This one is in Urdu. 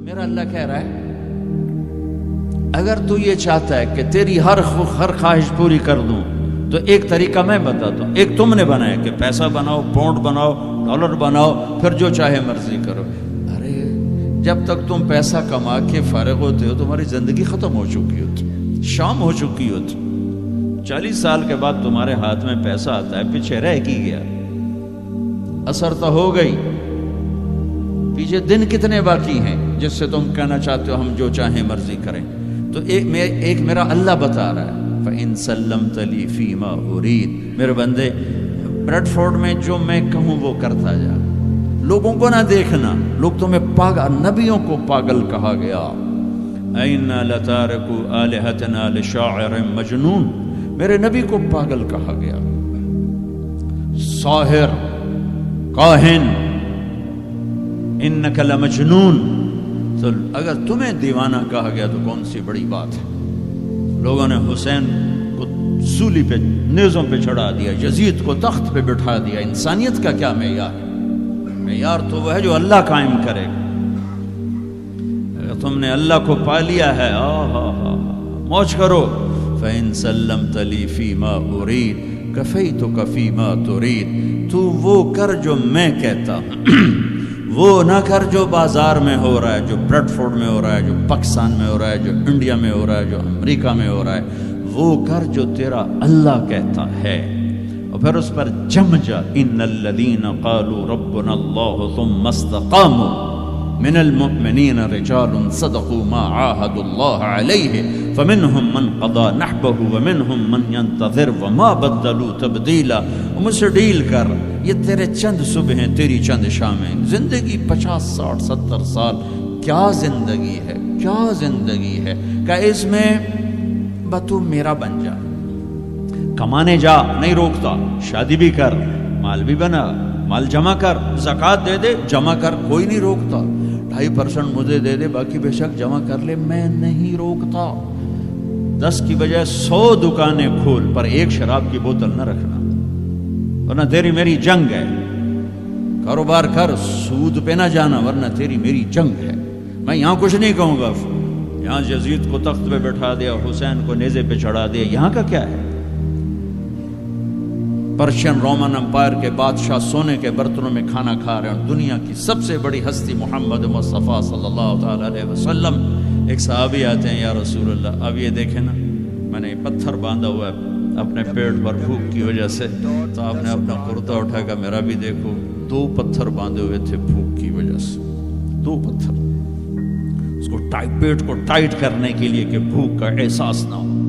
میرا اللہ کہہ رہا ہے اگر تو یہ چاہتا ہے کہ تیری ہر خواہش پوری کر دوں تو ایک طریقہ میں بتاتا ہوں. ایک تم نے بنایا کہ پیسہ بناؤ، پاؤنڈ بناؤ، ڈالر بناؤ، پھر جو چاہے مرضی کرو. ارے جب تک تم پیسہ کما کے فارغ ہوتے ہو تمہاری زندگی ختم ہو چکی ہوتی، شام ہو چکی ہوتی. 40 سال کے بعد تمہارے ہاتھ میں پیسہ آتا ہے، پیچھے رہ کی گیا، اثر تو ہو گئی، پیچھے دن کتنے باقی ہیں جس سے تم کہنا چاہتے ہو ہم جو چاہیں مرضی کریں. تو ایک میرا اللہ بتا رہا ہے فَإِن سَلَّمْتَ لِي فِي مَا أُرِيدُ. میرے بندے بریڈ فورڈ میں جو میں کہوں وہ کرتا جا، لوگوں کو نہ دیکھنا. لوگ تمہیں پاگل، نبیوں کو پاگل کہا گیا. اَإِنَّا لَتَارِكُو آلِهَتَنَا لِشَاعِرٍ مَجْنُونٍ. میرے نبی کو پاگل کہا گیا، ساحر، کاہن، اِنَّكَ لَمَجْنُونَ. تو اگر تمہیں دیوانہ کہا گیا تو کون سی بڑی بات ہے. لوگوں نے حسین کو سولی پہ، نیزوں پہ چڑھا دیا، یزید کو تخت پہ بٹھا دیا. انسانیت کا کیا معیار ہے؟ معیار تو وہ ہے جو اللہ قائم کرے گا. اگر تم نے اللہ کو پا لیا ہے موج کرو. فَإِن سَلَّمْتَ لِي فِي مَا أُرِيدُ كَفَيْتُكَ فِي مَا تُرِيدُ. تو وہ کر جو میں کہتا ہوں، وہ نہ کر جو بازار میں ہو رہا ہے، جو بریڈ فورڈ میں ہو رہا ہے، جو پاکستان میں ہو رہا ہے، جو انڈیا میں ہو رہا ہے، جو امریکہ میں ہو رہا ہے. وہ کر جو تیرا اللہ کہتا ہے، اور پھر اس پر جم جا. ان الذین قالوا ربنا اللہ ثم استقاموا من المؤمنین رجال صدقوا ما عاهدوا اللہ علیہ فمنهم من قضى نحبه ومنهم من ينتظر وما بدلوا تبدیلا. مجھ سے ڈیل کر، یہ تیرے چند صبح ہیں، تیری چند شامیں. زندگی 50 60 70 سال، کیا زندگی ہے، کیا زندگی ہے کہ اس میں تو میرا بن جا. کمانے جا، نہیں روکتا. شادی بھی کر، مال بھی بنا، مال جمع کر، زکوٰۃ دے دے، جمع کر، کوئی نہیں روکتا. 2.5% مجھے دے دے، باقی بے شک جمع کر لے، میں نہیں روکتا. 10 کی بجائے 100 دکانیں کھول، پر ایک شراب کی بوتل نہ رکھنا، ورنہ تیری میری جنگ ہے. کاروبار کر، سود پہ نہ جانا، ورنہ تیری میری جنگ ہے. میں یہاں کچھ نہیں کہوں گا، یہاں یزید کو تخت پہ بٹھا دیا، حسین کو نیزے پہ چڑھا دیا، یہاں کا کیا ہے؟ پرشین رومن امپائر کے بادشاہ سونے کے برتنوں میں کھانا کھا رہے ہیں. دنیا کی سب سے بڑی ہستی محمد مصطفیٰ صلی اللہ تعالی علیہ وسلم. ایک صحابی آتے ہیں، یا رسول اللہ اب یہ دیکھیں نا، میں نے پتھر باندھا ہوا ہے اپنے پیٹ پر بھوک کی وجہ سے. تو آپ نے اپنا کرتا اٹھا کر میرا بھی دیکھو. 2 پتھر باندھے ہوئے تھے بھوک کی وجہ سے، 2 پتھر. اس کو پیٹ کو ٹائٹ کرنے کے لیے کہ بھوک کا احساس نہ ہو.